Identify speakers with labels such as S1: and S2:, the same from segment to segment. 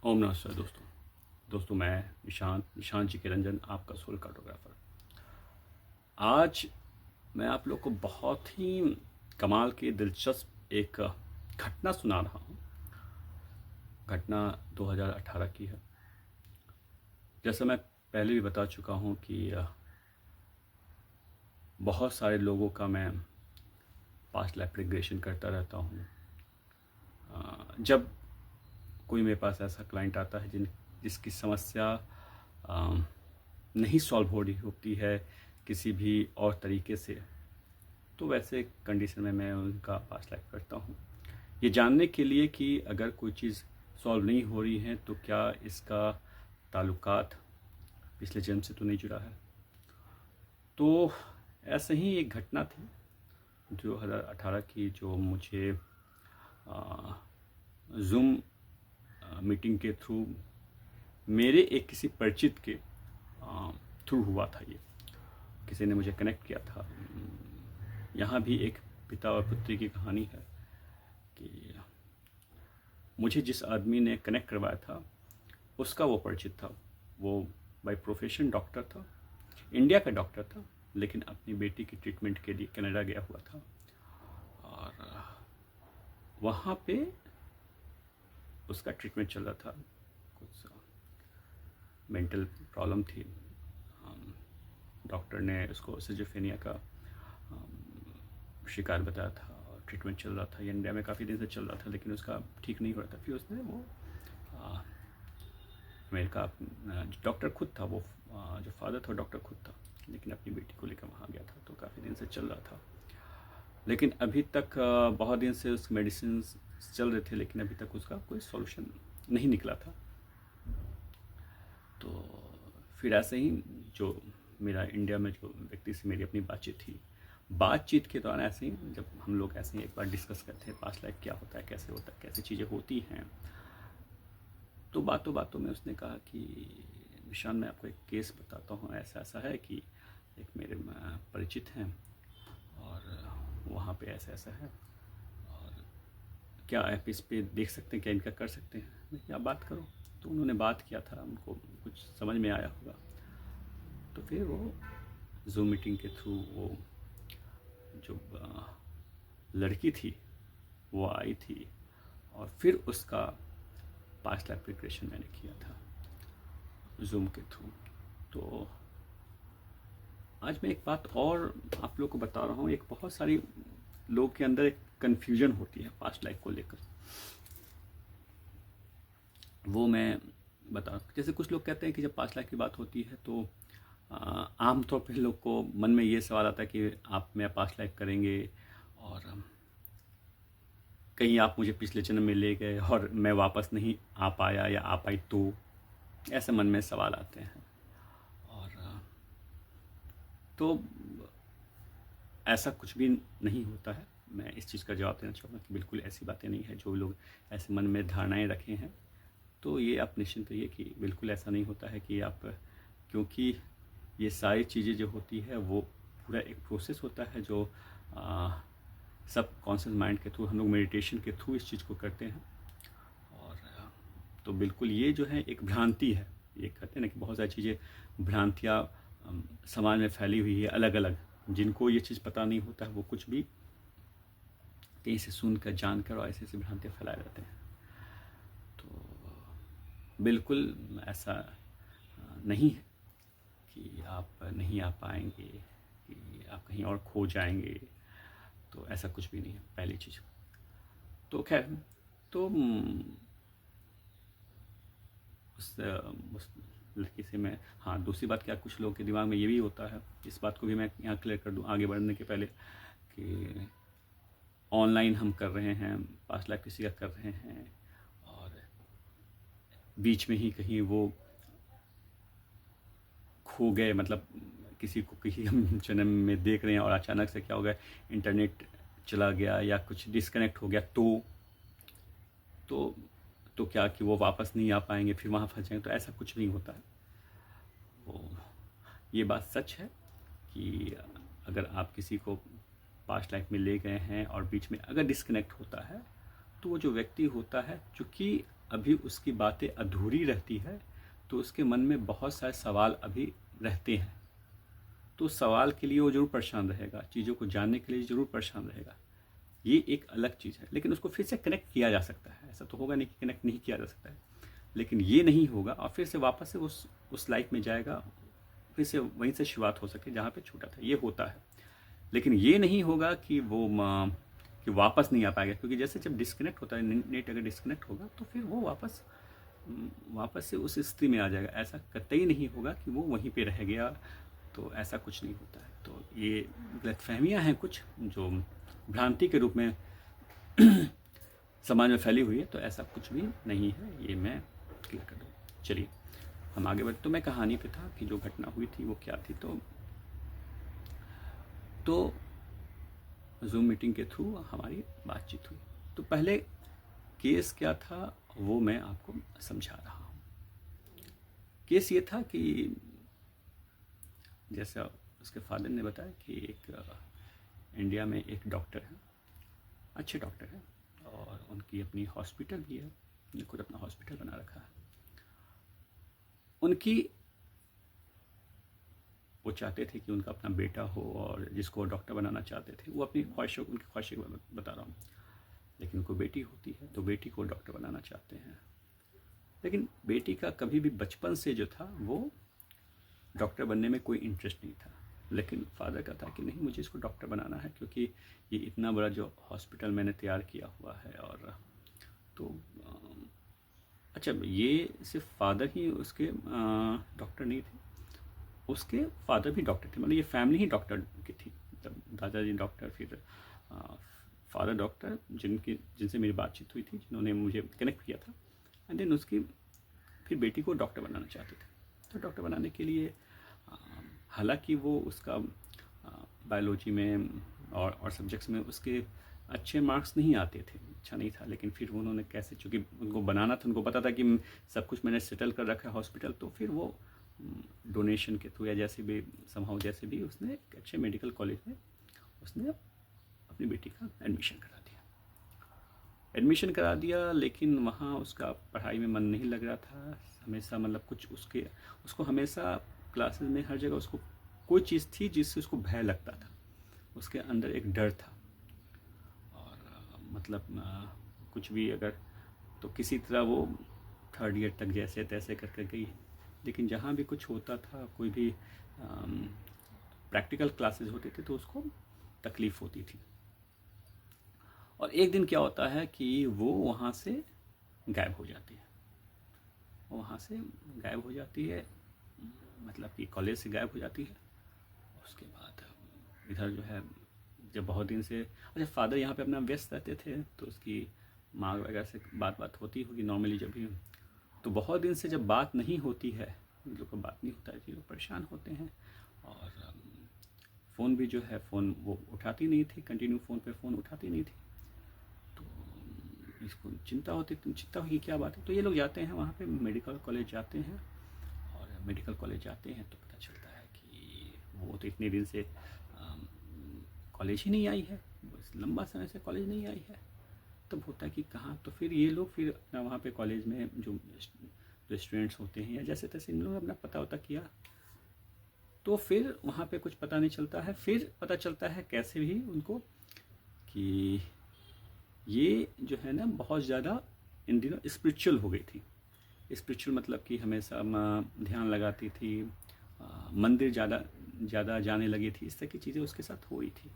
S1: ओम नमस्कार दोस्तों मैं निशांत जी के रंजन, आपका सोल कार्टोग्राफर। आज मैं आप लोग को बहुत ही कमाल की दिलचस्प एक घटना सुना रहा हूँ। घटना 2018 की है। जैसा मैं पहले भी बता चुका हूँ कि बहुत सारे लोगों का मैं पास्ट लाइफ रिग्रेशन करता रहता हूँ। जब कोई मेरे पास ऐसा क्लाइंट आता है जिसकी समस्या नहीं सॉल्व हो रही होती है किसी भी और तरीके से, तो वैसे कंडीशन में मैं उनका पास्ट लाइफ करता हूँ, ये जानने के लिए कि अगर कोई चीज़ सॉल्व नहीं हो रही है तो क्या इसका ताल्लुकात पिछले जन्म से तो नहीं जुड़ा है। तो ऐसे ही एक घटना थी 2018 की, जो मुझे जूम मीटिंग के थ्रू मेरे एक किसी परिचित के थ्रू हुआ था। ये किसी ने मुझे कनेक्ट किया था। यहाँ भी एक पिता और पुत्री की कहानी है कि मुझे जिस आदमी ने कनेक्ट करवाया था उसका वो परिचित था। वो बाय प्रोफेशन डॉक्टर था, इंडिया का डॉक्टर था, लेकिन अपनी बेटी की ट्रीटमेंट के लिए कनाडा गया हुआ था। और वहाँ पे उसका ट्रीटमेंट चल रहा था। कुछ मेंटल प्रॉब्लम थी। डॉक्टर ने उसको सिजोफ्रेनिया का शिकार बताया था और ट्रीटमेंट चल रहा था। ये इंडिया में काफ़ी दिन से चल रहा था, लेकिन उसका ठीक नहीं हो रहा था। फिर उसने वो अमेरिका, डॉक्टर खुद था वो, जो फादर था डॉक्टर खुद था, लेकिन अपनी बेटी को लेकर वहाँ गया था। तो काफ़ी दिन से चल रहा था, लेकिन अभी तक बहुत दिन से उस मेडिसिन चल रहे थे, लेकिन अभी तक उसका कोई सॉल्यूशन नहीं निकला था। तो फिर ऐसे ही जो मेरा इंडिया में जो व्यक्ति से मेरी अपनी बातचीत के दौरान ऐसे ही जब हम लोग ऐसे ही एक बार डिस्कस करते हैं पास्ट लाइफ क्या होता है, कैसे होता है, कैसे चीज़ें होती हैं, तो बातों बातों में उसने कहा कि निशान, मैं आपको एक केस बताता हूँ। ऐसा ऐसा है कि एक मेरे परिचित हैं और वहाँ पे ऐसा ऐसा है, और क्या आप इस पे देख सकते हैं, क्या इनका कर सकते हैं? मैं क्या बात करो। तो उन्होंने बात किया था, उनको कुछ समझ में आया होगा। तो फिर वो जूम मीटिंग के थ्रू वो जो लड़की थी वो आई थी, और फिर उसका पास्ट लाइफ रिग्रेशन मैंने किया था जूम के थ्रू। तो आज मैं एक बात और आप लोग को बता रहा हूँ। एक बहुत सारी लोगों के अंदर एक कन्फ्यूजन होती है पास्ट लाइफ को लेकर। वो मैं बता, जैसे कुछ लोग कहते हैं कि जब पास्ट लाइफ की बात होती है तो आमतौर पर लोग को मन में ये सवाल आता है कि आप मेरा पास्ट लाइफ करेंगे और कहीं आप मुझे पिछले जन्म में ले गए और मैं वापस नहीं आ पाया या आ पाई, तो ऐसे मन में सवाल आते हैं। और तो ऐसा कुछ भी नहीं होता है। मैं इस चीज़ का जवाब देना चाहूँगा कि बिल्कुल ऐसी बातें नहीं है। जो लोग ऐसे मन में धारणाएं रखे हैं, तो ये आप निश्चिंत रहिए कि बिल्कुल ऐसा नहीं होता है कि आप, क्योंकि ये सारी चीज़ें जो होती है वो पूरा एक प्रोसेस होता है जो सब कॉन्शियस माइंड के थ्रू, हम लोग मेडिटेशन के थ्रू इस चीज़ को करते हैं। और तो बिल्कुल ये जो है एक भ्रांति है। ये कहते हैं ना कि बहुत सारी चीज़ें भ्रांतियाँ समाज में फैली हुई है अलग अलग। जिनको ये चीज़ पता नहीं होता है वो कुछ भी कहीं से सुनकर, जानकर और ऐसे ऐसी भ्रांतियाँ फैलाए रहते हैं। तो बिल्कुल ऐसा नहीं है कि आप नहीं आ पाएंगे, कि आप कहीं और खो जाएंगे, तो ऐसा कुछ भी नहीं है पहली चीज़। तो खैर, तो उस लड़की से मैं, हाँ, दूसरी बात क्या, कुछ लोगों के दिमाग में ये भी होता है, इस बात को भी मैं यहाँ क्लियर कर दूँ आगे बढ़ने के पहले, कि ऑनलाइन हम कर रहे हैं, पास्ट लाइफ किसी का कर रहे हैं, और बीच में ही कहीं वो खो गए, मतलब किसी को किसी हम जन्म में देख रहे हैं और अचानक से क्या हो गया, इंटरनेट चला गया या कुछ डिस्कनेक्ट हो गया, तो तो क्या कि वो वापस नहीं आ पाएंगे, फिर वहाँ फंस जाएंगे? तो ऐसा कुछ नहीं होता है। वो ये बात सच है कि अगर आप किसी को पास्ट लाइफ में ले गए हैं और बीच में अगर डिस्कनेक्ट होता है, तो वो जो व्यक्ति होता है, चूँकि अभी उसकी बातें अधूरी रहती है, तो उसके मन में बहुत सारे सवाल अभी रहते हैं। तो सवाल के लिए वो ज़रूर परेशान रहेगा, चीज़ों को जानने के लिए ज़रूर परेशान रहेगा। ये एक अलग चीज़ है, लेकिन उसको फिर से कनेक्ट किया जा सकता है। ऐसा तो होगा नहीं कि कनेक्ट नहीं किया जा सकता है, लेकिन ये नहीं होगा और फिर से वापस से उस लाइफ में जाएगा, फिर से वहीं से शुरुआत हो सके जहाँ पे छूटा था। ये होता है, लेकिन ये नहीं होगा कि वो कि वापस नहीं आ पाएगा, क्योंकि जैसे जब डिस्कनेक्ट होता है, नेट अगर डिस्कनेक्ट होगा तो फिर वो वापस से उस स्थिति में आ जाएगा। ऐसा कतई नहीं होगा कि वो वहीं पे रह गया, तो ऐसा कुछ नहीं होता है। तो ये गलतफहमियां हैं कुछ जो भ्रांति के रूप में समाज में फैली हुई है, तो ऐसा कुछ भी नहीं है, ये मैं क्लियर कर दूँ। चलिए हम आगे बढ़ते। तो मैं कहानी पे था कि जो घटना हुई थी वो क्या थी। तो जूम मीटिंग के थ्रू हमारी बातचीत हुई। तो पहले केस क्या था वो मैं आपको समझा रहा हूँ। केस ये था कि जैसा उसके फादर ने बताया कि एक इंडिया में एक डॉक्टर है, अच्छे डॉक्टर है, और उनकी अपनी हॉस्पिटल भी है, उन्होंने खुद अपना हॉस्पिटल बना रखा है। वो चाहते थे कि उनका अपना बेटा हो, और जिसको डॉक्टर बनाना चाहते थे, वो अपनी ख्वाहिशों, उनकी ख्वाहिशें बता रहा हूँ। लेकिन उनको बेटी होती है, तो बेटी को डॉक्टर बनाना चाहते हैं। लेकिन बेटी का कभी भी बचपन से जो था वो डॉक्टर बनने में कोई इंटरेस्ट नहीं था। लेकिन फादर का था कि नहीं, मुझे इसको डॉक्टर बनाना है, क्योंकि ये इतना बड़ा जो हॉस्पिटल मैंने तैयार किया हुआ है। और तो अच्छा, ये सिर्फ फादर ही उसके डॉक्टर नहीं थे, उसके फादर भी डॉक्टर थे, मतलब ये फैमिली ही डॉक्टर की थी। मतलब दादाजी डॉक्टर, फिर फादर डॉक्टर, जिनसे मेरी बातचीत हुई थी, जिन्होंने मुझे कनेक्ट किया था। एंड देन उसकी फिर बेटी को डॉक्टर बनाना चाहते थे। तो डॉक्टर बनाने के लिए हालांकि वो उसका बायोलॉजी में और सब्जेक्ट्स में उसके अच्छे मार्क्स नहीं आते थे, अच्छा नहीं था, लेकिन फिर उन्होंने कैसे, चूँकि उनको बनाना था, उनको पता था कि सब कुछ मैंने सेटल कर रखा है हॉस्पिटल, तो फिर वो डोनेशन के थ्रू या जैसे भी संभव, जैसे भी उसने एक अच्छे मेडिकल कॉलेज में उसने अपनी बेटी का एडमिशन करा दिया। लेकिन वहाँ उसका पढ़ाई में मन नहीं लग रहा था हमेशा, मतलब कुछ उसको हमेशा क्लासेस में हर जगह उसको कोई चीज़ थी जिससे उसको भय लगता था, उसके अंदर एक डर था। और मतलब कुछ भी अगर, तो किसी तरह वो 3rd ईयर तक जैसे तैसे करके गई। लेकिन जहाँ भी कुछ होता था, कोई भी प्रैक्टिकल क्लासेस होते थे, तो उसको तकलीफ़ होती थी। और एक दिन क्या होता है कि वो वहाँ से गायब हो जाती है, मतलब कि कॉलेज से गायब हो जाती है। उसके बाद इधर जो है, जब बहुत दिन से, अच्छा फादर यहाँ पे अपना व्यस्त रहते थे, तो उसकी माँ वगैरह से बात होती होगी नॉर्मली जब भी। तो बहुत दिन से जब बात नहीं होती है, जो को बात नहीं होता है, लोग परेशान होते हैं। और फ़ोन भी जो है, फ़ोन वो उठाती नहीं थी, कंटिन्यू फ़ोन उठाती नहीं थी। तो इसको चिंता हुई क्या बात है। तो ये लोग जाते हैं वहाँ पे, मेडिकल कॉलेज जाते हैं, और मेडिकल कॉलेज जाते हैं तो पता चलता है कि वो तो इतने दिन से कॉलेज ही नहीं आई है, लंबा समय से कॉलेज नहीं आई है। तब होता है कि कहाँ, तो फिर ये लोग फिर अपना वहाँ पे कॉलेज में जो स्टूडेंट्स होते हैं या जैसे तैसे, इन लोग अपना पता किया। तो फिर वहाँ पे कुछ पता नहीं चलता है। फिर पता चलता है कैसे भी उनको कि ये जो है ना, बहुत ज़्यादा इन दिनों स्पिरिचुअल हो गई थी। स्पिरिचुअल मतलब कि हमेशा ध्यान लगाती थी, मंदिर ज़्यादा जाने लगी थी, इस तरह की चीज़ें उसके साथ हुई थी।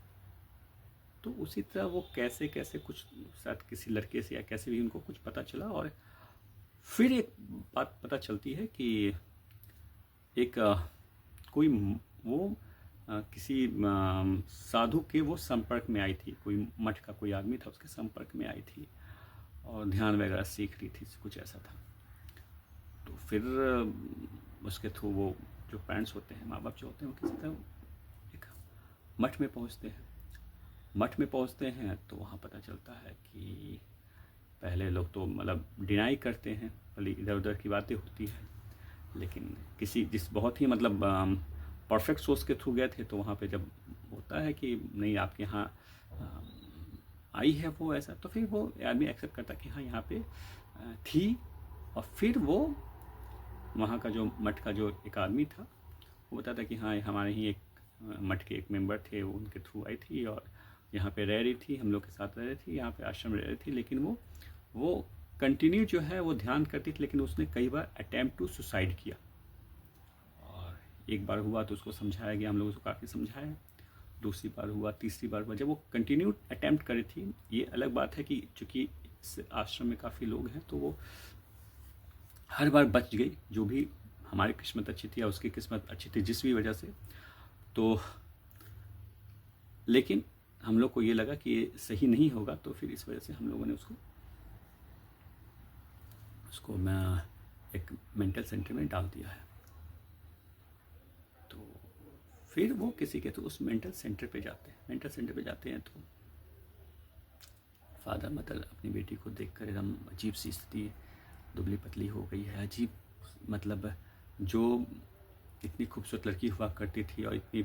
S1: तो उसी तरह वो कैसे कुछ शायद किसी लड़के से या कैसे भी उनको कुछ पता चला। और फिर एक बात पता चलती है कि एक कोई वो किसी साधु के वो संपर्क में आई थी, कोई मठ का कोई आदमी था, उसके संपर्क में आई थी और ध्यान वगैरह सीख रही थी, कुछ ऐसा था। तो फिर उसके थ्रू वो जो पेरेंट्स होते हैं, माँ बाप जो होते हैं, वो किसी तरह एक मठ में पहुँचते हैं। तो वहाँ पता चलता है कि पहले लोग तो मतलब डिनाई करते हैं, भले इधर उधर की बातें होती है, लेकिन जिस बहुत ही मतलब परफेक्ट सोर्स के थ्रू गए थे, तो वहाँ पे जब होता है कि नहीं आपके यहाँ आई है वो ऐसा, तो फिर वो आदमी एक्सेप्ट करता कि हाँ यहाँ पे थी। और फिर वो वहाँ का जो मठ का जो एक आदमी था वो बताता कि हाँ हमारे ही एक मठ के एक मेंबर थे, वो उनके थ्रू आई थी और यहाँ पे रह रही थी, हम लोग के साथ रह रही थी, यहाँ पे आश्रम रह रही थी। लेकिन वो कंटिन्यू जो है वो ध्यान करती थी, लेकिन उसने कई बार अटैम्प्ट टू सुसाइड किया। और एक बार हुआ तो उसको समझाया गया, हम लोग उसको काफ़ी समझाया। दूसरी बार हुआ, तीसरी बार हुआ, जब वो कंटिन्यू अटैम्प्ट करी थी। ये अलग बात है कि चूँकि इस आश्रम में काफ़ी लोग हैं तो वो हर बार बच गई, जो भी हमारी किस्मत अच्छी थी या उसकी किस्मत अच्छी थी जिस भी वजह से। तो लेकिन हम लोग को ये लगा कि ये सही नहीं होगा, तो फिर इस वजह से हम लोगों ने उसको मैं एक मेंटल सेंटर में डाल दिया है। तो फिर वो किसी के तो उस मेंटल सेंटर पे जाते हैं तो फादर मदर अपनी बेटी को देखकर एकदम अजीब सी स्थिति, दुबली पतली हो गई है, अजीब, मतलब जो इतनी खूबसूरत लड़की हुआ करती थी और इतनी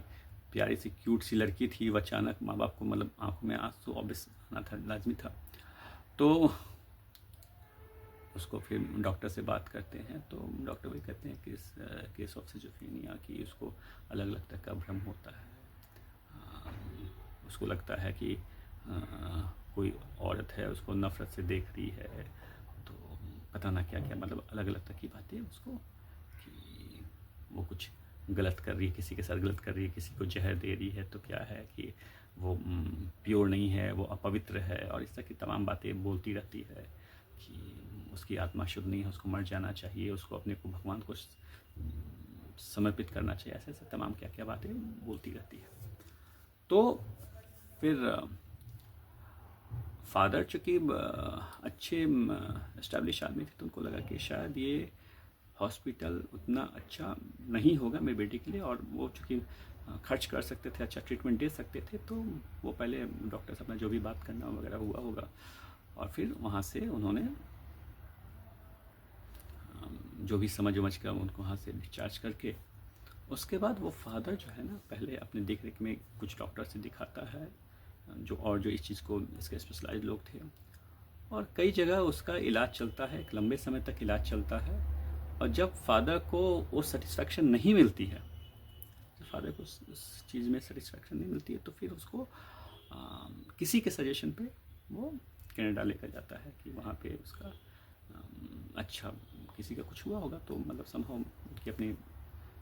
S1: प्यारी सी क्यूट सी लड़की थी, वो अचानक माँ बाप को मतलब आंखों में आंसू ऑब्वियस आना था, लाजमी था। तो उसको फिर डॉक्टर से बात करते हैं तो डॉक्टर वही कहते हैं कि इस केस ऑफ सिजोफ्रेनिया की उसको अलग अलग तरह का भ्रम होता है। उसको लगता है कि कोई औरत है उसको नफरत से देख रही है, तो पता ना क्या क्या, मतलब अलग अलग तरह की बातें उसको, कि वो कुछ गलत कर रही है, किसी के साथ गलत कर रही है, किसी को जहर दे रही है, तो क्या है कि वो प्योर नहीं है, वो अपवित्र है, और इस तरह की तमाम बातें बोलती रहती है कि उसकी आत्मा शुद्ध नहीं है, उसको मर जाना चाहिए, उसको अपने को भगवान को समर्पित करना चाहिए, ऐसे ऐसे तमाम क्या क्या बातें बोलती रहती है। तो फिर फादर चूँकि अच्छे एस्टैब्लिश आदमी थे, तो उनको लगा कि शायद ये हॉस्पिटल उतना अच्छा नहीं होगा मेरी बेटी के लिए, और वो चूँकि खर्च कर सकते थे, अच्छा ट्रीटमेंट दे सकते थे, तो वो पहले डॉक्टर से अपना जो भी बात करना वगैरह हुआ होगा, और फिर वहाँ से उन्होंने जो भी समझ कर उनको वहाँ से डिस्चार्ज करके, उसके बाद वो फादर जो है ना, पहले अपने देख रेख में कुछ डॉक्टर से दिखाता है जो इस चीज़ को, इसके स्पेशलाइज लोग थे, और कई जगह उसका इलाज चलता है, एक लंबे समय तक इलाज चलता है। और जब फादर को वो सेटिस्फैक्शन नहीं मिलती है, जब फादर को उस चीज़ में सेटिस्फैक्शन नहीं मिलती है, तो फिर उसको किसी के सजेशन पे वो कनाडा लेकर जाता है कि वहाँ पे उसका अच्छा, किसी का कुछ हुआ होगा तो मतलब संभव उनकी अपनी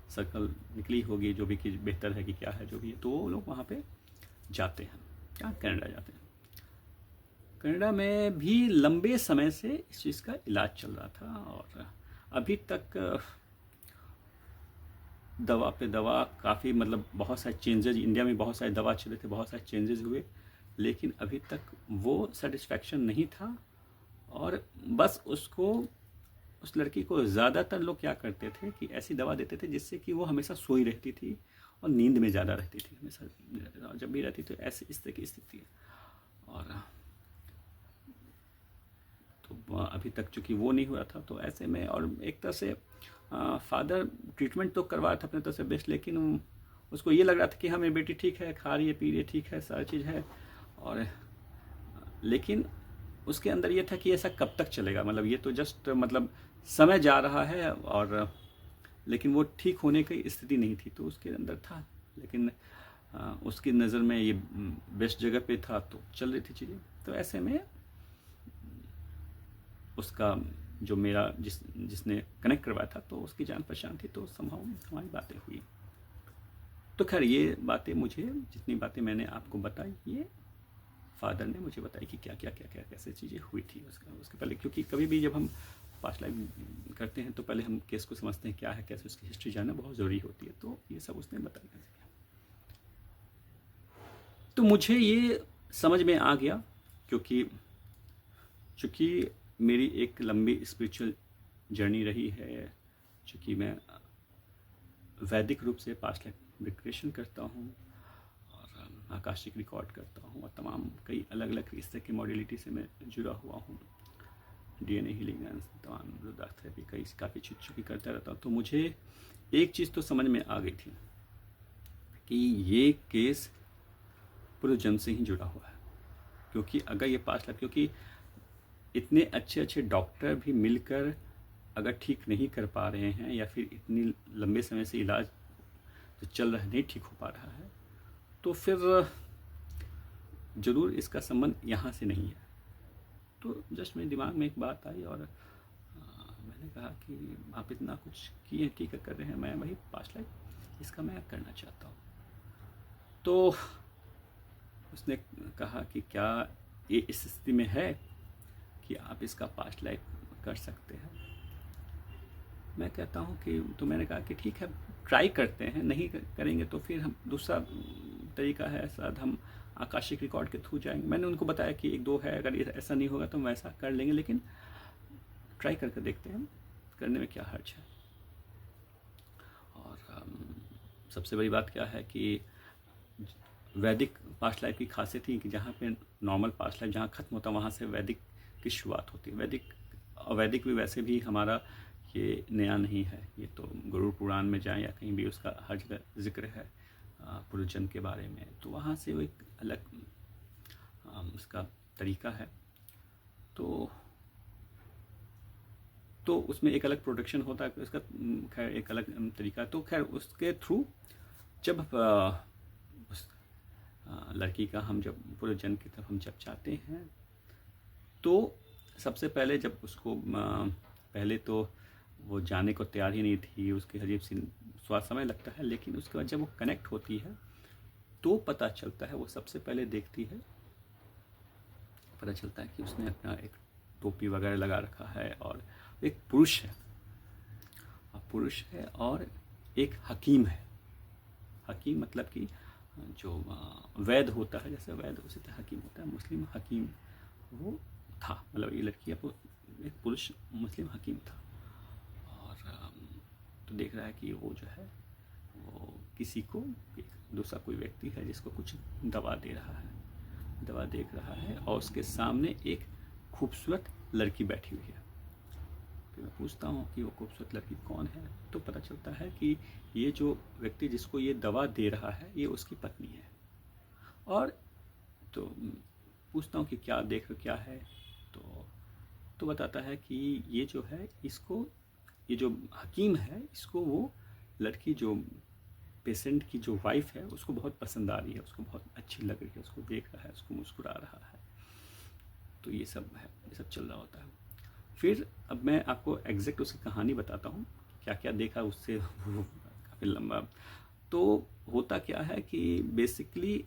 S1: सर्कल निकली होगी, जो भी कि बेहतर है कि क्या है जो भी है, तो वो लोग वहाँ पे जाते हैं, क्या कनाडा जाते हैं। कनाडा में भी लंबे समय से इस चीज़ का इलाज चल रहा था, और अभी तक दवा पे दवा काफ़ी, मतलब बहुत सारे चेंजेस, इंडिया में बहुत सारे दवा चले थे, बहुत सारे चेंजेस हुए, लेकिन अभी तक वो सेटिस्फैक्शन नहीं था। और बस उसको, उस लड़की को ज़्यादातर लोग क्या करते थे कि ऐसी दवा देते थे जिससे कि वो हमेशा सोई रहती थी और नींद में ज़्यादा रहती थी, हमेशा, और जब भी रहती तो ऐसे इस तरह की स्थिति है। और तो अभी तक चूँकि वो नहीं हुआ था, तो ऐसे में, और एक तरह से फादर ट्रीटमेंट तो करवा था अपने तरफ से बेस्ट, लेकिन उसको ये लग रहा था कि हाँ मेरी बेटी ठीक है, खा रही है, पी रही है, ठीक है, सारी चीज़ है, और लेकिन उसके अंदर ये था कि ऐसा कब तक चलेगा, मतलब ये तो जस्ट मतलब समय जा रहा है, और लेकिन वो ठीक होने की स्थिति नहीं थी, तो उसके अंदर था, लेकिन उसकी नज़र में ये बेस्ट जगह पे था, तो चल रही थी चीज़ें। तो ऐसे में उसका जो मेरा जिसने कनेक्ट करवाया था, तो उसकी जान पहचान थी, तो संभव हमारी बातें हुई। तो खैर ये बातें, मुझे जितनी बातें मैंने आपको बताई, ये फादर ने मुझे बताई कि क्या क्या क्या क्या कैसे चीज़ें हुई थी उसके पहले, क्योंकि कभी भी जब हम पास्ट लाइफ करते हैं तो पहले हम केस को समझते हैं क्या है, कैसे उसकी हिस्ट्री जानना बहुत ज़रूरी होती है, तो ये सब उसने बताया। तो मुझे ये समझ में आ गया, क्योंकि चूँकि मेरी एक लंबी स्पिरिचुअल जर्नी रही है, चूँकि मैं वैदिक रूप से पास्ट लाइफ रिग्रेशन करता हूँ, और आकाशिक रिकॉर्ड करता हूँ, और तमाम कई अलग अलग इस तरह की मॉडलिटी से मैं जुड़ा हुआ हूँ, DNA हीलिंग, तमाम रुद्राक्ष थेरेपी, कई काफ़ी चीज़ चूँकि करता रहता हूँ। तो मुझे एक चीज़ तो समझ में आ गई थी कि ये केस पूर्व जन्म से ही जुड़ा हुआ है, क्योंकि अगर ये पास्ट लाइफ, क्योंकि इतने अच्छे अच्छे डॉक्टर भी मिलकर अगर ठीक नहीं कर पा रहे हैं, या फिर इतनी लंबे समय से इलाज जो चल रहा है नहीं ठीक हो पा रहा है, तो फिर ज़रूर इसका संबंध यहाँ से नहीं है। तो जस्ट मेरे दिमाग में एक बात आई और मैंने कहा कि आप इतना कुछ किए, ठीक है कर रहे हैं, मैं वही पास्ट लाइफ इसका मैं करना चाहता हूँ। तो उसने कहा कि क्या ये इस स्थिति में है कि आप इसका पास्ट लाइफ कर सकते हैं। मैं कहता हूँ कि, तो मैंने कहा कि ठीक है ट्राई करते हैं, नहीं करेंगे तो फिर हम दूसरा तरीका है, शायद हम आकाशिक रिकॉर्ड के थ्रू जाएंगे। मैंने उनको बताया कि एक दो है, अगर ऐसा नहीं होगा तो हम वैसा कर लेंगे, लेकिन ट्राई करके देखते हैं, करने में क्या हर्ज है। और सबसे बड़ी बात क्या है कि वैदिक पास्ट लाइफ की खासियत ही कि जहाँ पे नॉर्मल पास्ट लाइफ जहाँ ख़त्म होता है वहाँ से वैदिक की शुरुआत होती है। वैदिक भी वैसे भी हमारा ये नया नहीं है, ये तो गरुड़ पुराण में जाएं या कहीं भी उसका हर जगह जिक्र है पूर्वजन्म के बारे में। तो वहाँ से वो एक अलग उसका तरीका है। तो उसमें एक अलग प्रोटेक्शन होता है, उसका खैर एक अलग तरीका। तो खैर उसके थ्रू जब उस लड़की का हम जब पूर्वजन्म की तरफ हम जब चाहते हैं, तो सबसे पहले जब उसको पहले तो वो जाने को तैयार ही नहीं थी, उसकी अजीब सी स्वाद समय लगता है, लेकिन उसके बाद जब वो कनेक्ट होती है तो पता चलता है, वो सबसे पहले देखती है, पता चलता है कि उसने अपना एक टोपी वगैरह लगा रखा है और एक पुरुष है और एक हकीम है। हकीम मतलब कि जो वैद होता है, जैसे वैद उसी तरह हकीम होता है, मुस्लिम हकीम वो था, मतलब ये लड़की अब एक पुरुष मुस्लिम हकीम था। और तो देख रहा है कि वो जो है वो किसी को, दूसरा कोई व्यक्ति है जिसको कुछ दवा दे रहा है, दवा देख रहा है, और उसके सामने एक खूबसूरत लड़की बैठी हुई है। फिर मैं पूछता हूँ कि वो खूबसूरत लड़की कौन है, तो पता चलता है कि ये जो व्यक्ति जिसको ये दवा दे रहा है ये उसकी पत्नी है। और तो पूछता हूँ कि क्या देख क्या है, तो बताता है कि ये जो है इसको, ये जो हकीम है इसको वो लड़की जो पेशेंट की जो वाइफ है उसको बहुत पसंद आ रही है, उसको बहुत अच्छी लग रही है, उसको देख रहा है, उसको मुस्कुरा रहा है। तो ये सब है, ये सब चल रहा होता है। फिर अब मैं आपको एग्जैक्ट उसकी कहानी बताता हूँ, क्या क्या देखा उससे, वो काफ़ी लंबा। तो होता क्या है कि बेसिकली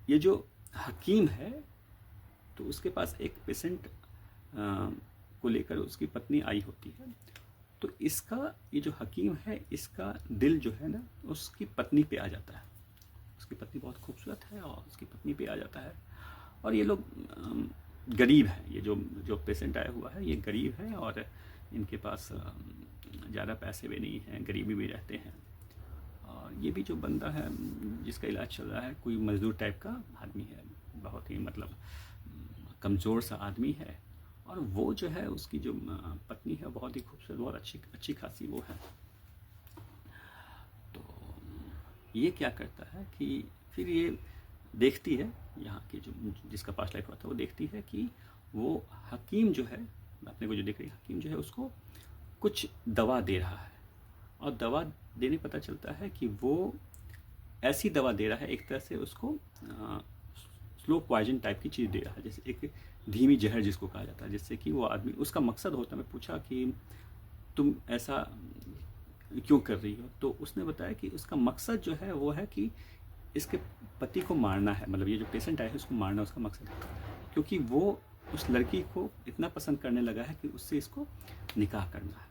S1: ये जो हकीम है तो उसके पास एक पेशेंट को लेकर उसकी पत्नी आई होती है। तो इसका ये जो हकीम है इसका दिल जो है ना उसकी पत्नी पे आ जाता है। उसकी पत्नी बहुत खूबसूरत है और उसकी पत्नी पे आ जाता है। और ये लोग गरीब हैं, ये जो पेशेंट आया हुआ है ये गरीब है और इनके पास ज़्यादा पैसे भी नहीं हैं, गरीबी भी रहते हैं। और ये भी जो बंदा है जिसका इलाज चल रहा है कोई मज़दूर टाइप का आदमी है, बहुत ही मतलब कमज़ोर सा आदमी है। और वो जो है उसकी जो पत्नी है बहुत ही खूबसूरत, बहुत अच्छी खासी वो है। तो ये क्या करता है कि फिर ये देखती है, यहाँ की जो जिसका पास्ट लाइफ हुआ था वो देखती है कि वो हकीम जो है, अपने को जो देख रही है हकीम जो है उसको कुछ दवा दे रहा है। और दवा देने पता चलता है कि वो ऐसी दवा दे रहा है, एक तरह से उसको स्लो पॉइजन टाइप की चीज़ दे रहा है, जैसे एक धीमी जहर जिसको कहा जाता है, जिससे कि वो आदमी, उसका मकसद होता है। मैं पूछा कि तुम ऐसा क्यों कर रही हो, तो उसने बताया कि उसका मकसद जो है वो है कि इसके पति को मारना है, मतलब ये जो पेशेंट आया है उसको मारना उसका मकसद है, क्योंकि वो उस लड़की को इतना पसंद करने लगा है कि उससे इसको निकाह करना है।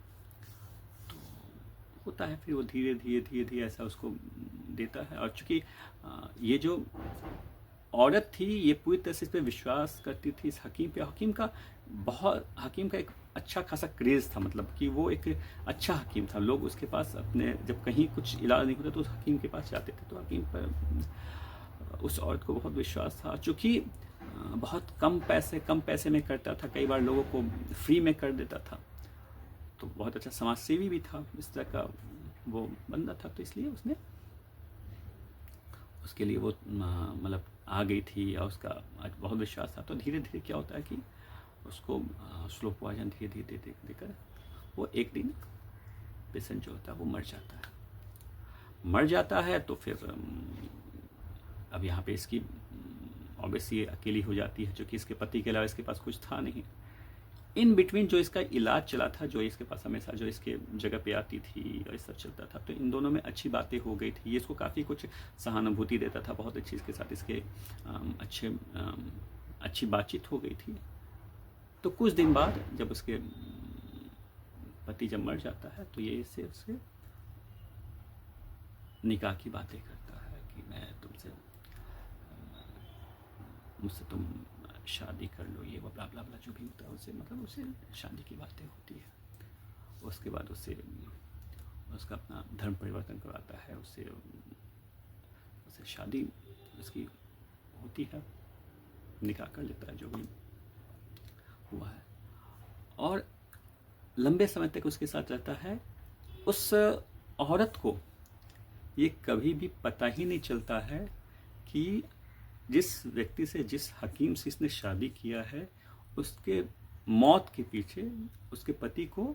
S1: तो होता है फिर वो धीरे धीरे ऐसा उसको देता है। और चूँकि ये जो औरत थी ये पूरी तरह से इस पर विश्वास करती थी इस हकीम पे। हकीम का एक अच्छा खासा क्रेज़ था, मतलब कि वो एक अच्छा हकीम था। लोग उसके पास अपने जब कहीं कुछ इलाज नहीं होता तो उस हकीम के पास जाते थे। तो हकीम पर उस औरत को बहुत विश्वास था, चूँकि बहुत कम पैसे में करता था, कई बार लोगों को फ्री में कर देता था। तो बहुत अच्छा समाज सेवी भी था, इस तरह का वो बंदा था। तो इसलिए उसके लिए वो मतलब आ गई थी और उसका आज बहुत विश्वास था। तो धीरे धीरे क्या होता है कि उसको स्लो पॉइजन धीरे धीरे दे देकर वो एक दिन पेशेंट जो होता है वो मर जाता है। मर जाता है तो फिर अब यहाँ पे इसकी ऑब्वियसली अकेली हो जाती है, क्योंकि इसके पति के अलावा इसके पास कुछ था नहीं। इन बिटवीन जो इसका इलाज चला था, जो इसके पास हमेशा जो इसके जगह पे आती थी और ये सब चलता था, तो इन दोनों में अच्छी बातें हो गई थी। ये इसको काफ़ी कुछ सहानुभूति देता था, बहुत अच्छी इसके साथ इसके अच्छी बातचीत हो गई थी। तो कुछ दिन बाद जब उसके पति जब मर जाता है तो ये इससे उससे निकाह की बातें करता है कि मैं तुमसे मुझसे तुम शादी कर लो, ये ब्ला ब्ला ब्ला जो भी होता है उससे, मतलब उससे शादी की बातें होती है। उसके बाद उससे उसका अपना धर्म परिवर्तन करवाता है, उससे शादी उसकी होती है, निकाह कर लेता है जो भी हुआ है, और लंबे समय तक उसके साथ रहता है। उस औरत को ये कभी भी पता ही नहीं चलता है कि जिस व्यक्ति से, जिस हकीम से इसने शादी किया है, उसके मौत के पीछे उसके पति को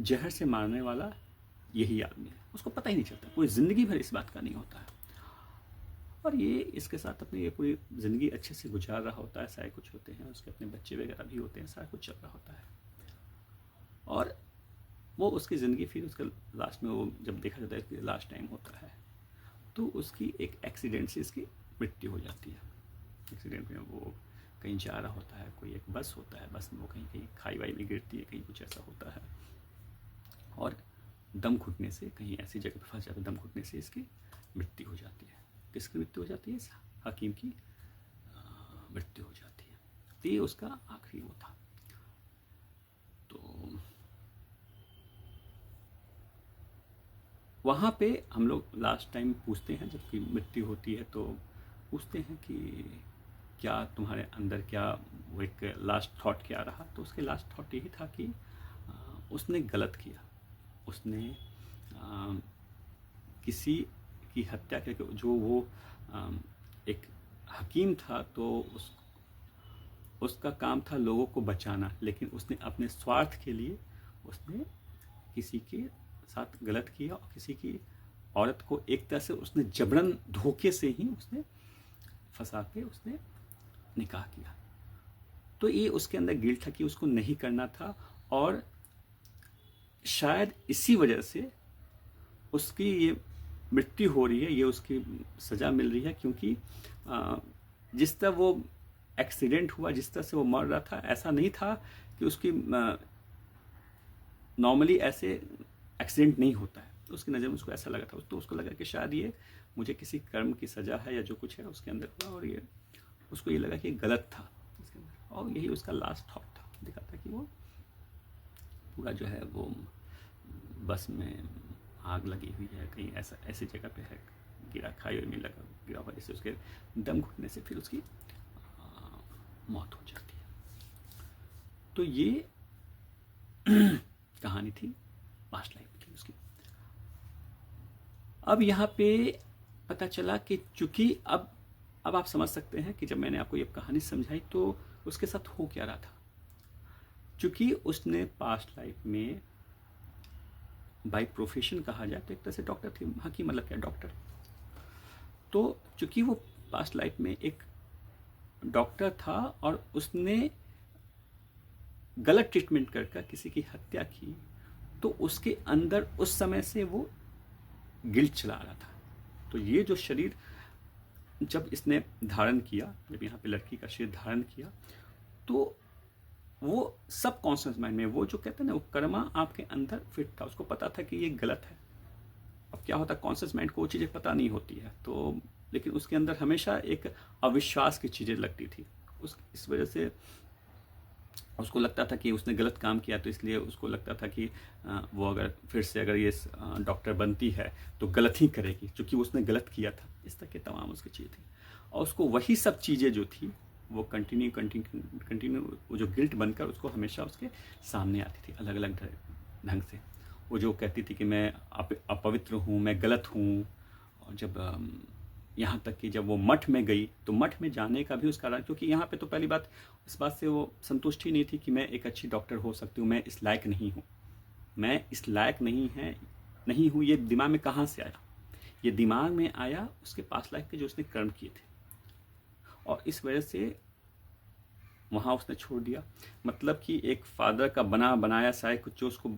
S1: जहर से मारने वाला यही आदमी है। उसको पता ही नहीं चलता, पूरी ज़िंदगी भर इस बात का नहीं होता है। और ये इसके साथ अपनी ये पूरी ज़िंदगी अच्छे से गुजार रहा होता है, सारे कुछ होते हैं, उसके अपने बच्चे वगैरह भी होते हैं, सारा कुछ चल रहा होता है। और वो उसकी ज़िंदगी फिर उसका लास्ट में, वो जब देखा जाता है कि लास्ट टाइम होता है, तो उसकी एक एक्सीडेंट से इसकी मृत्यु हो जाती है। एक्सीडेंट में वो कहीं जा रहा होता है, कोई एक बस होता है, बस में वो कहीं कहीं खाई वाई में गिरती है, कहीं कुछ ऐसा होता है, और दम घुटने से कहीं ऐसी जगह पर फंस जाता है, दम घुटने से इसकी मृत्यु हो जाती है। किसकी मृत्यु हो जाती है? हकीम की मृत्यु हो जाती है। तो ये उसका आखिरी वो था। तो वहाँ पे हम लोग लास्ट टाइम पूछते हैं, जबकि मृत्यु होती है तो पूछते हैं कि क्या तुम्हारे अंदर, क्या वो एक लास्ट थॉट क्या रहा? तो उसके लास्ट थॉट यही था कि उसने गलत किया, उसने किसी की हत्या करके, जो वो एक हकीम था तो उसका काम था लोगों को बचाना, लेकिन उसने अपने स्वार्थ के लिए उसने किसी के साथ गलत किया, और किसी की औरत को एक तरह से उसने जबरन धोखे से ही उसने फंसा के उसने निकाह किया। तो ये उसके अंदर गिल्ट था कि उसको नहीं करना था, और शायद इसी वजह से उसकी ये मृत्यु हो रही है, ये उसकी सज़ा मिल रही है, क्योंकि जिस तरह वो एक्सीडेंट हुआ, जिस तरह से वो मर रहा था, ऐसा नहीं था कि उसकी नॉर्मली ऐसे एक्सीडेंट नहीं होता है। तो उसकी नज़र में उसको ऐसा लगा था, तो उसको लगा कि शायद ये मुझे किसी कर्म की सज़ा है या जो कुछ है उसके अंदर हुआ, और ये उसको ये लगा कि गलत था इसके अंदर, और यही उसका लास्ट थॉट था। दिखा था कि वो पूरा जो है वो बस में आग लगी हुई है, कहीं ऐसा ऐसी जगह पे है, गिरा, खाई में लगा गिरा हुआ, जैसे उसके दम घुटने से फिर उसकी मौत हो जाती है। तो ये कहानी थी पास्ट लाइफ की उसकी। अब यहाँ पे पता चला कि चूंकि अब आप समझ सकते हैं कि जब मैंने आपको ये कहानी समझाई तो उसके साथ हो क्या रहा था। चूंकि उसने पास्ट लाइफ में बाय प्रोफेशन कहा जाए तो एक तरह से डॉक्टर थी, हकीम मतलब क्या, डॉक्टर। तो चूंकि वो पास्ट लाइफ में एक डॉक्टर था और उसने गलत ट्रीटमेंट कर किसी की हत्या की, तो उसके अंदर उस समय से वो गिल्ट चला रहा था। तो ये जो शरीर जब इसने धारण किया, जब यहाँ पे लड़की का शरीर धारण किया, तो वो सब कॉन्शियस माइंड में वो जो कहते हैं ना, वो कर्मा आपके अंदर फिट था, उसको पता था कि ये गलत है। अब क्या होता है, कॉन्शियस माइंड को वो चीज़ें पता नहीं होती है, तो लेकिन उसके अंदर हमेशा एक अविश्वास की चीज़ें लगती थी। इस वजह से उसको लगता था कि उसने गलत काम किया, तो इसलिए उसको लगता था कि वो अगर फिर से अगर ये डॉक्टर बनती है तो गलत ही करेगी, क्योंकि उसने गलत किया था। इस तरह के तमाम उसकी चीज़ें थी, और उसको वही सब चीज़ें जो थी वो कंटिन्यू वो जो गिल्ट बनकर उसको हमेशा उसके सामने आती थी अलग अलग ढंग से। वो जो कहती थी कि मैं अपवित्र हूँ, मैं गलत हूँ, और जब यहाँ तक कि जब वो मठ में गई तो मठ में जाने का भी उसका कारण, क्योंकि यहाँ पे तो पहली बात इस बात से वो संतुष्ट ही नहीं थी कि मैं एक अच्छी डॉक्टर हो सकती हूँ, मैं इस लायक नहीं हूँ, मैं इस लायक नहीं हूँ। ये दिमाग में कहाँ से आया? ये दिमाग में आया उसके पास लाइफ के जो उसने कर्म किए थे, और इस वजह से वहाँ उसने छोड़ दिया। मतलब कि एक फादर का बना बनाया सा कुछ जो उसको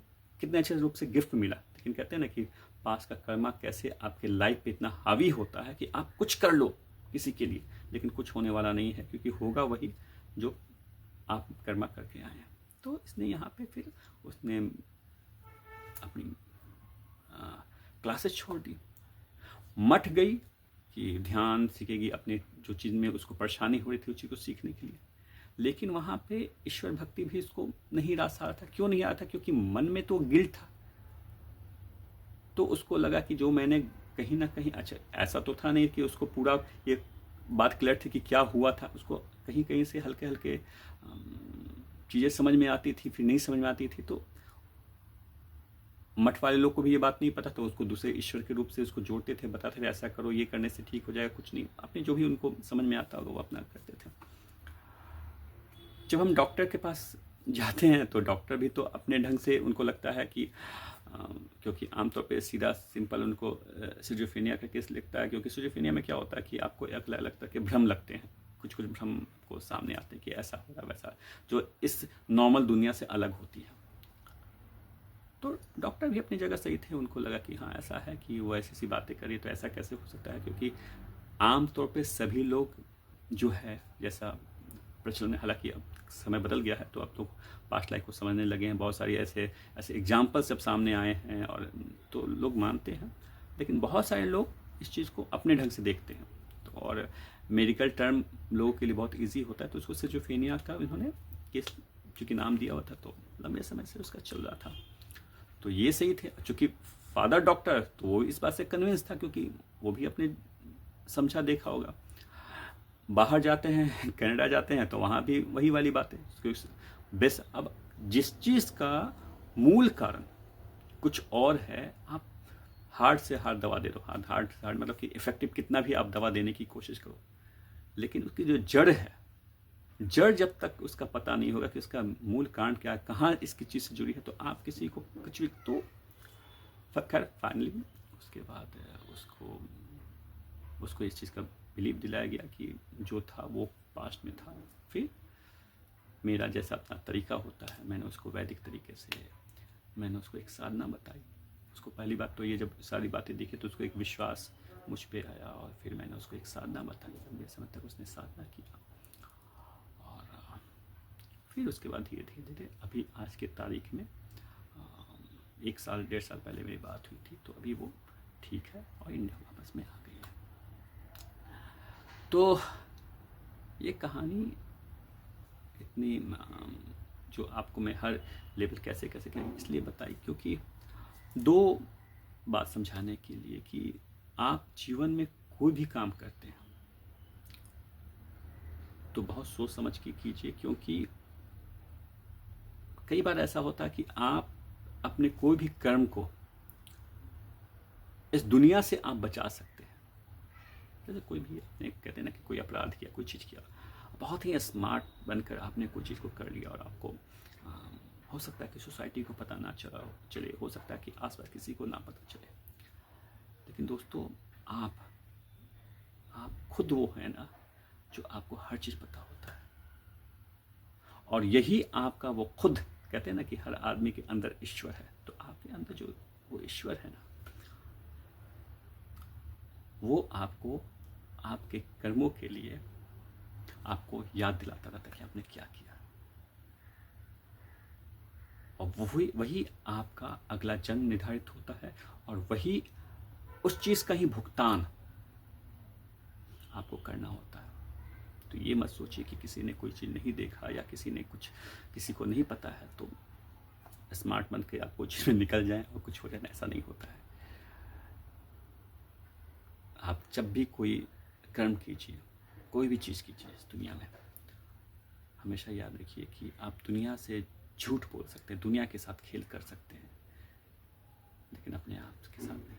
S1: कितने अच्छे रूप से गिफ्ट मिला, लेकिन कहते हैं ना कि पास का कर्मा कैसे आपके लाइफ पे इतना हावी होता है कि आप कुछ कर लो किसी के लिए, लेकिन कुछ होने वाला नहीं है, क्योंकि होगा वही जो आप कर्मा करके आए हैं। तो इसने यहाँ पे फिर उसने अपनी क्लासेस छोड़ दी, मठ गई कि ध्यान सीखेगी, अपने जो चीज़ में उसको परेशानी हो रही थी उस चीज़ को सीखने के लिए। लेकिन वहाँ पे ईश्वर भक्ति भी इसको नहीं रास आ रहा था। क्यों नहीं आ रहा था? क्योंकि मन में तो गिल्ट था। तो उसको लगा कि जो मैंने कहीं ना कहीं, अच्छा ऐसा तो था नहीं कि उसको पूरा ये बात क्लियर थी कि क्या हुआ था, उसको कहीं कहीं से हल्के हल्के चीज़ें समझ में आती थी, फिर नहीं समझ में आती थी। तो मठ वाले लोग को भी ये बात नहीं पता, तो उसको दूसरे ईश्वर के रूप से उसको जोड़ते थे, बताते थे ऐसा करो, ये करने से ठीक हो जाएगा, कुछ नहीं, अपने जो भी उनको समझ में आता होगा वो अपना करते थे। जब हम डॉक्टर के पास जाते हैं तो डॉक्टर भी तो अपने ढंग से, उनको लगता है कि क्योंकि आमतौर पे सीधा सिंपल उनको सिजोफ्रेनिया का केस लिखता है, क्योंकि सिजोफ्रेनिया में क्या होता है कि आपको अलग अलग तरह के भ्रम लगते हैं, कुछ कुछ भ्रम को सामने आते हैं कि ऐसा हो रहा वैसा, जो इस नॉर्मल दुनिया से अलग होती है। तो डॉक्टर भी अपनी जगह सही थे, उनको लगा कि हाँ ऐसा है कि वो ऐसी सी बातें करी, तो ऐसा कैसे हो सकता है, क्योंकि आमतौर पे सभी लोग जो है, जैसा प्रचलन में, हालांकि अब समय बदल गया है तो अब तो पास्ट लाइफ को समझने लगे हैं, बहुत सारी ऐसे ऐसे एग्जाम्पल्स जब सामने आए हैं और तो लोग मानते हैं, लेकिन बहुत सारे लोग इस चीज़ को अपने ढंग से देखते हैं। तो और मेडिकल टर्म लोगों के लिए बहुत ईजी होता है, तो उसको सिजोफ्रेनिया का इन्होंने केस चूँकि नाम दिया हुआ था, तो लंबे समय से उसका चल रहा था। तो ये सही थे, चूँकि फादर डॉक्टर, तो वो इस बात से कन्विंस था, क्योंकि वो भी अपने समझा देखा होगा। बाहर जाते हैं, कनाडा जाते हैं, तो वहाँ भी वही वाली बातें बेस। अब जिस चीज़ का मूल कारण कुछ और है, आप हार्ड से हार्ड दवा दे दो, हार्ड से हार्ड मतलब कि इफेक्टिव कितना भी आप दवा देने की कोशिश करो, लेकिन उसकी जो जड़ है, जड़ जब तक उसका पता नहीं होगा कि उसका मूल कारण क्या है, कहाँ इसकी चीज़ से जुड़ी है, तो आप किसी को कुछ भी, तो खैर फाइनली उसके बाद उसको इस चीज़ का बिलीव दिलाया गया कि जो था वो पास्ट में था। फिर मेरा जैसा अपना तरीका होता है, मैंने उसको वैदिक तरीके से, मैंने उसको एक साधना बताई। उसको पहली बात तो ये, जब सारी बातें दिखी तो उसको एक विश्वास मुझ पे आया, और फिर मैंने उसको एक साधना बताई, लंबे समय तक उसने साधना किया, और फिर उसके बाद धीरे धीरे धीरे अभी आज के तारीख में 1 साल 1.5 साल पहले मेरी बात हुई थी, तो अभी वो ठीक है और इंडिया वापस में आ गई है। तो ये कहानी इतनी जो आपको मैं हर लेवल कैसे कैसे करें इसलिए बताई, क्योंकि 2 बात समझाने के लिए कि आप जीवन में कोई भी काम करते हैं तो बहुत सोच समझ के कीजिए, क्योंकि कई बार ऐसा होता है कि आप अपने कोई भी कर्म को इस दुनिया से आप बचा सकते हैं। जैसे कोई भी अपने कहते हैं ना कि कोई अपराध किया, कोई चीज़ किया, बहुत ही स्मार्ट बनकर आपने कोई चीज़ को कर लिया, और आपको हो सकता है कि सोसाइटी को पता ना चले, हो सकता है कि आसपास किसी को ना पता चले, लेकिन दोस्तों आप खुद वो है ना जो आपको हर चीज़ पता होता है, और यही आपका वो खुद, कहते हैं ना कि हर आदमी के अंदर ईश्वर है, तो आपके अंदर जो वो ईश्वर है ना, वो आपको आपके कर्मों के लिए आपको याद दिलाता रहता है कि आपने क्या किया, और वही आपका अगला जन्म निर्धारित होता है, और वही उस चीज़ का ही भुगतान आपको करना होता है। तो ये मत सोचिए कि किसी ने कोई चीज़ नहीं देखा, या किसी को नहीं पता है तो स्मार्ट बन के आप कोई चीज़ में निकल जाएं और कुछ हो जाए, ऐसा नहीं होता है। आप जब भी कोई कर्म कीजिए, कोई भी चीज़ कीजिए इस दुनिया में, हमेशा याद रखिए कि आप दुनिया से झूठ बोल सकते हैं, दुनिया के साथ खेल कर सकते हैं, लेकिन अपने आप के साथ नहीं।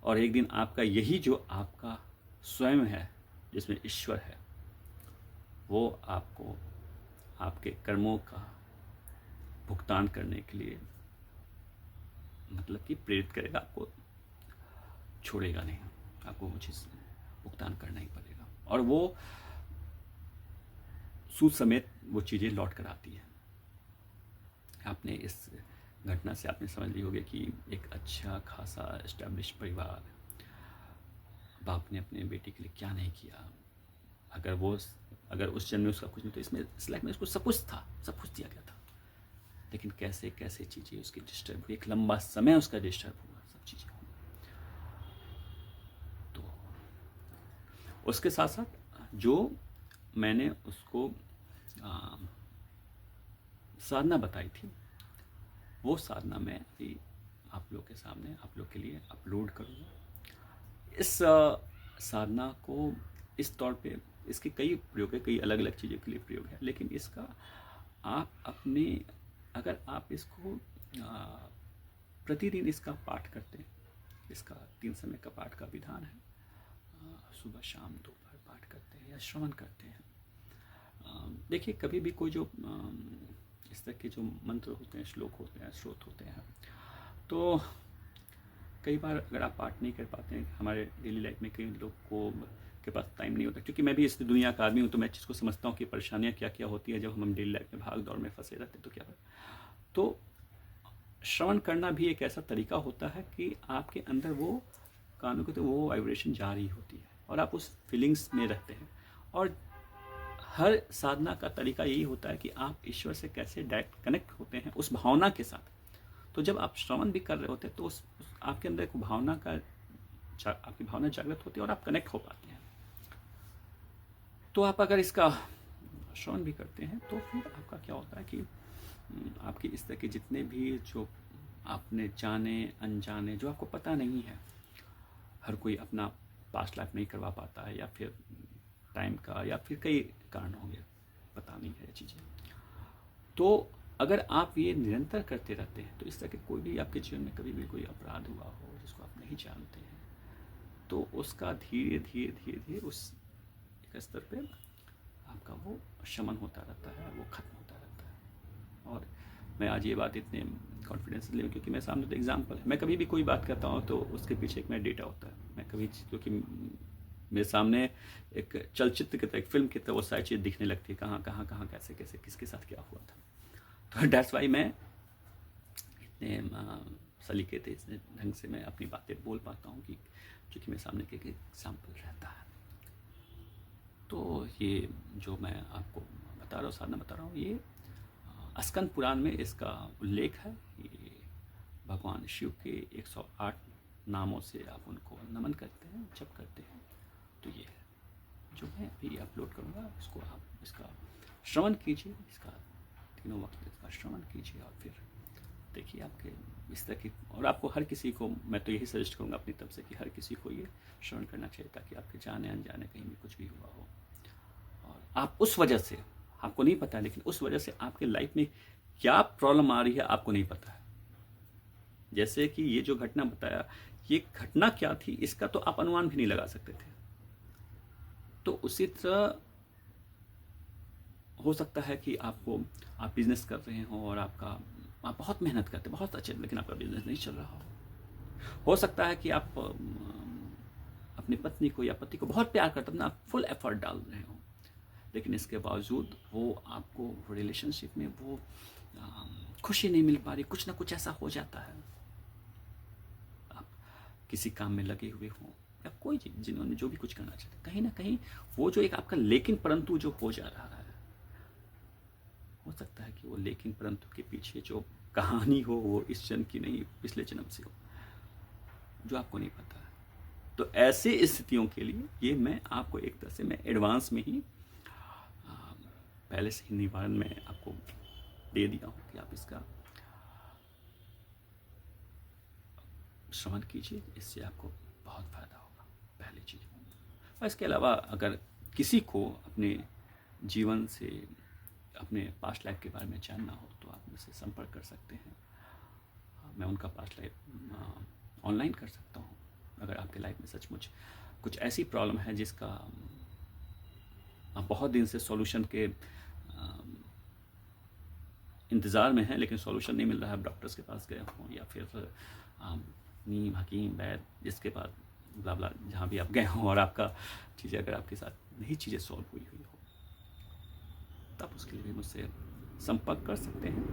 S1: और एक दिन आपका यही जो आपका स्वयं है, जिसमें ईश्वर है, वो आपको आपके कर्मों का भुगतान करने के लिए मतलब कि प्रेरित करेगा, आपको छोड़ेगा नहीं, आपको वो चीज़ भुगतान करना ही पड़ेगा। और वो सूद समेत वो चीज़ें लौट कर आती है। आपने इस घटना से आपने समझ ली होगी कि एक अच्छा खासा एस्टैब्लिश परिवार, बाप ने अपने बेटे के लिए क्या नहीं किया। अगर उस जन्म में उसका कुछ नहीं, तो इसमें इस लाइफ में उसको सब कुछ था, सब कुछ दिया गया था, लेकिन कैसे कैसे चीज़ें उसकी डिस्टर्ब हुई, एक लंबा समय उसका डिस्टर्ब हुआ, सब चीज़ें हुई। तो उसके साथ साथ जो मैंने उसको साधना बताई थी, वो साधना मैं अभी आप लोग के सामने, आप लोग के लिए अपलोड करूँगा। इस साधना को इस तौर पे, इसके कई प्रयोग है, कई अलग अलग चीज़ों के लिए प्रयोग है, लेकिन इसका आप अपने, अगर आप इसको प्रतिदिन इसका पाठ करते हैं, इसका 3 समय का पाठ का विधान है, सुबह शाम दोपहर पाठ करते हैं या श्रवण करते हैं। देखिए, कभी भी कोई जो इस तरह के जो मंत्र होते हैं, श्लोक होते हैं, स्रोत होते हैं, तो कई बार अगर आप पाठ नहीं कर पाते हैं, हमारे डेली लाइफ में कई लोग को के पास टाइम नहीं होता, क्योंकि मैं भी इस दुनिया का आदमी हूँ, तो मैं चीज़ को समझता हूँ कि परेशानियाँ क्या क्या होती है जब हम डेली लाइफ में भाग दौड़ में फंसे रहते हैं। तो क्या है, तो श्रवण करना भी एक ऐसा तरीका होता है कि आपके अंदर वो कानों के, तो वो वाइब्रेशन जा रही होती है और आप उस फीलिंग्स में रहते हैं। और हर साधना का तरीका यही होता है कि आप ईश्वर से कैसे डायरेक्ट कनेक्ट होते हैं उस भावना के साथ। तो जब आप श्रवण भी कर रहे होते हैं, तो उस आपके अंदर एक भावना का, आपकी भावना जागृत होती है और आप कनेक्ट हो पाते हैं। तो आप अगर इसका श्रवण भी करते हैं, तो फिर आपका क्या होता है कि आपकी इस तरह के जितने भी जो आपने जाने अनजाने, जो आपको पता नहीं है, हर कोई अपना पास्ट लाइफ नहीं करवा पाता है, या फिर टाइम का, या फिर कई कारण होंगे, पता नहीं है चीज़ें। तो अगर आप ये निरंतर करते रहते हैं, तो इस तरह के कोई भी आपके जीवन में कभी भी कोई अपराध हुआ हो जिसको आप नहीं जानते हैं, तो उसका धीरे धीरे धीरे धीरे उस एक स्तर पे आपका वो शमन होता रहता है, वो खत्म होता रहता है। और मैं आज ये बात इतने कॉन्फिडेंस ले, क्योंकि मेरे सामने तो एग्जाम्पल है। मैं कभी भी कोई बात करता हूँ तो उसके पीछे एक मेरा डेटा होता है। मैं कभी, क्योंकि मेरे सामने एक चलचित्र की तरह, एक फिल्म की तरह वो सारी चीज़ दिखने लगती है, कहाँ कहाँ कहाँ कैसे कैसे किसके साथ क्या हुआ था। तो डैट्स वाई मैं इतने सलीके थे, इतने ढंग से मैं अपनी बातें बोल पाता हूँ, कि क्योंकि मेरे सामने एक एग्जाम्पल रहता है। तो ये जो मैं आपको बता रहा हूँ, साधना बता रहा हूँ, ये स्कंद पुराण में इसका उल्लेख है। ये भगवान शिव के 108 नामों से आप उनको नमन करते हैं, जप करते हैं। तो ये है जो मैं अभी अपलोड करूँगा, इसको आप इसका श्रवण कीजिए, इसका तीनों वक्त इसका श्रवण कीजिए, और फिर देखिए आपके इस तरह की। और आपको हर किसी को मैं तो यही सजेस्ट करूँगा अपनी तरफ से, कि हर किसी को ये श्रवण करना चाहिए, ताकि आपके जाने अनजाने कहीं भी कुछ भी हुआ हो, और आप उस वजह से, आपको नहीं पता है, लेकिन उस वजह से आपके लाइफ में क्या प्रॉब्लम आ रही है आपको नहीं पता है। जैसे कि ये जो घटना बताया, ये घटना क्या थी, इसका तो आप अनुमान भी नहीं लगा सकते थे। तो उसी तरह हो सकता है कि आप बिजनेस कर रहे हो, और आप बहुत मेहनत करते, बहुत अच्छे, लेकिन आपका बिजनेस नहीं चल रहा हो सकता है कि आप अपनी पत्नी को या पति को बहुत प्यार करते, अपना फुल एफर्ट डाल रहे हो, लेकिन इसके बावजूद वो आपको रिलेशनशिप में वो खुशी नहीं मिल पा रही, कुछ ना कुछ ऐसा हो जाता है। आप किसी काम में लगे हुए हो, या कोई जिन्होंने जो भी कुछ करना चाहते, कहीं ना कहीं वो जो एक आपका लेकिन परंतु जो हो जा रहा है, हो सकता है कि वो लेकिन परंतु के पीछे जो कहानी हो, वो इस जन्म की नहीं, पिछले जन्म से हो, जो आपको नहीं पता है। तो ऐसे स्थितियों के लिए ये मैं आपको एक तरह से मैं एडवांस में ही पहले से ही निवारण में आपको दे दिया हूँ, कि आप इसका श्रवण कीजिए, इससे आपको बहुत फायदा होगा, पहली चीज़। और इसके अलावा अगर किसी को अपने जीवन से, अपने पास्ट लाइफ के बारे में जानना हो, तो आप मुझसे संपर्क कर सकते हैं। मैं उनका पास्ट लाइफ ऑनलाइन कर सकता हूँ, अगर आपके लाइफ में सचमुच कुछ ऐसी प्रॉब्लम है जिसका आप बहुत दिन से सॉल्यूशन के इंतज़ार में हैं, लेकिन सॉल्यूशन नहीं मिल रहा है, आप डॉक्टर्स के पास गए हों या फिर नीम हकीम वैद जिसके पास ब्ला ब्ला जहाँ भी आप गए हों, और आपका चीज़ें अगर आपके साथ नहीं चीज़ें सॉल्व हुई हो, तब उसके लिए भी मुझसे संपर्क कर सकते हैं।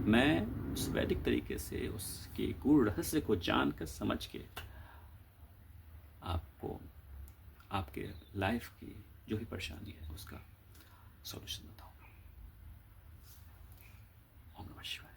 S1: मैं उस वैदिक तरीके से उसके गूढ़ रहस्य को जान कर समझ के आपको आपके लाइफ की जो भी परेशानी है उसका सॉल्यूशन बताऊंगा। ओम नमः शिवाय।